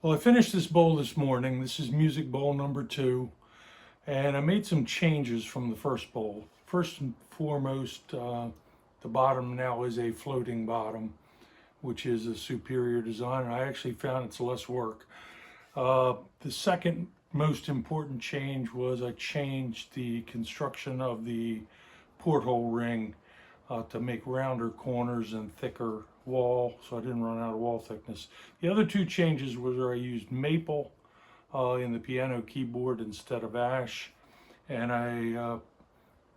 Well, I finished this bowl this morning. This is music bowl number 2, and I made some changes from the first bowl. First and foremost, the bottom now is a floating bottom, which is a superior design, and I actually found it's less work. The second most important change was I changed the construction of the porthole ring to make rounder corners and thicker wall, so I didn't run out of wall thickness. The other two changes was where I used maple in the piano keyboard instead of ash, and I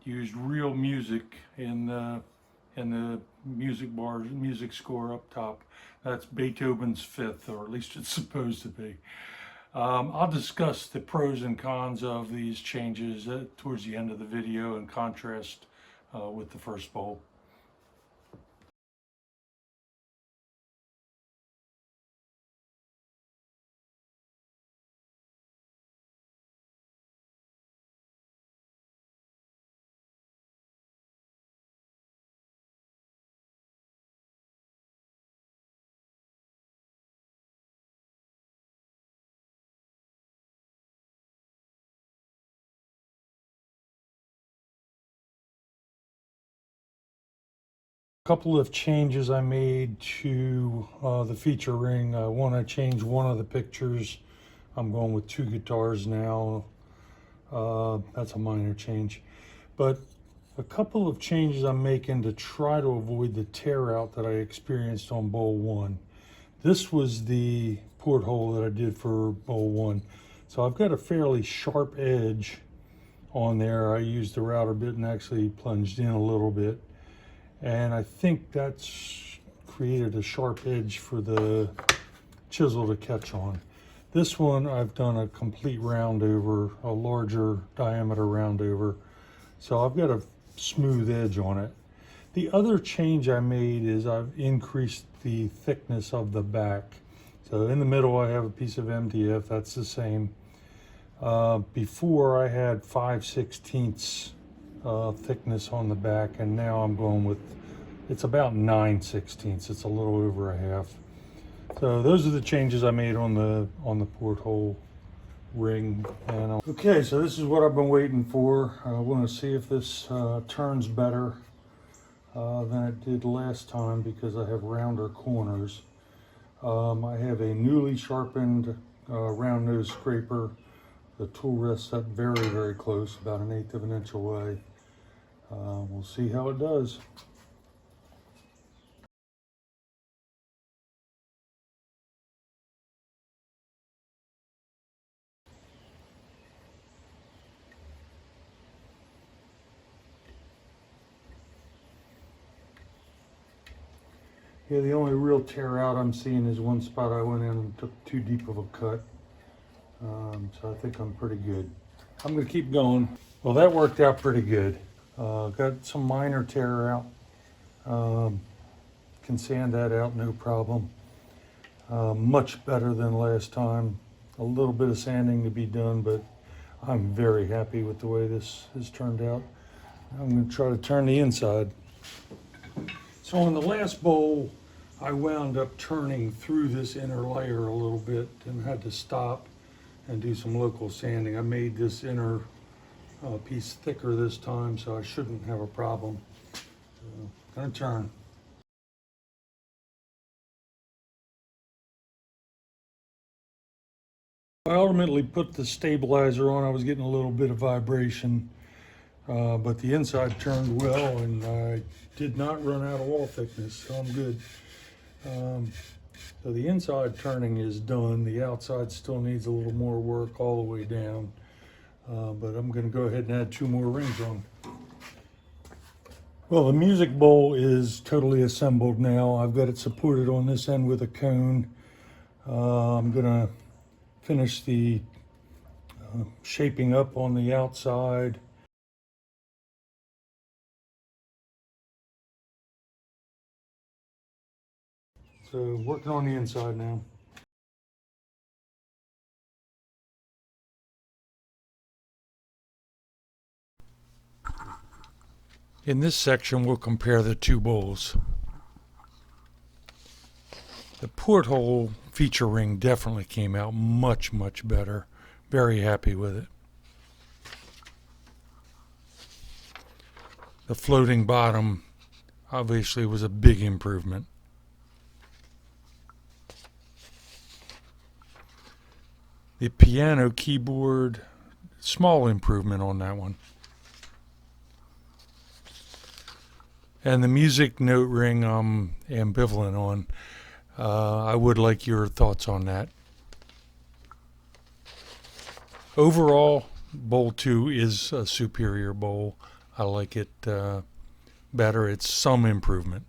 used real music in the music bars, music score up top. That's Beethoven's Fifth, or at least it's supposed to be. I'll discuss the pros and cons of these changes towards the end of the video in contrast with the first bowl. Couple of changes I made to the feature ring. One, I changed one of the pictures. I'm going with 2 guitars now. That's a minor change. But a couple of changes I'm making to try to avoid the tear out that I experienced on bowl 1. This was the porthole that I did for bowl 1. So I've got a fairly sharp edge on there. I used the router bit and actually plunged in a little bit. And I think that's created a sharp edge for the chisel to catch on. This one I've done a complete round over, a larger diameter round over. So I've got a smooth edge on it. The other change I made is I've increased the thickness of the back. So in the middle I have a piece of MDF, that's the same. Before I had 5/16 thickness on the back, and now I'm going with, it's about 9/16. It's a little over a half. So those are the changes I made on the porthole ring. And okay, so this is what I've been waiting for. I want to see if this turns better than it did last time, because I have rounder corners. I have a newly sharpened round nose scraper. The tool rests up very, very close, about 1/8 of an inch away. We'll see how it does. Yeah, the only real tear out I'm seeing is one spot I went in and took too deep of a cut. So I think I'm pretty good. I'm going to keep going. Well, that worked out pretty good. Got some minor tear out. Can sand that out, no problem. Much better than last time. A little bit of sanding to be done, but I'm very happy with the way this has turned out. I'm going to try to turn the inside. So in the last bowl, I wound up turning through this inner layer a little bit and had to stop and do some local sanding. I made this inner piece thicker this time, so I shouldn't have a problem. So, gonna turn. I ultimately put the stabilizer on. I was getting a little bit of vibration, but the inside turned well, and I did not run out of wall thickness, so I'm good. So the inside turning is done. The outside still needs a little more work all the way down, but I'm going to go ahead and add 2 more rings on. Well, the music bowl is totally assembled now. I've got it supported on this end with a cone. I'm going to finish the shaping up on the outside. So working on the inside now. In this section, we'll compare the 2 bowls. The porthole feature ring definitely came out much, much better. Very happy with it. The floating bottom obviously was a big improvement. The piano keyboard, small improvement on that one. And the music note ring I'm ambivalent on. I would like your thoughts on that. Overall, bowl 2 is a superior bowl. I like it better. It's some improvement.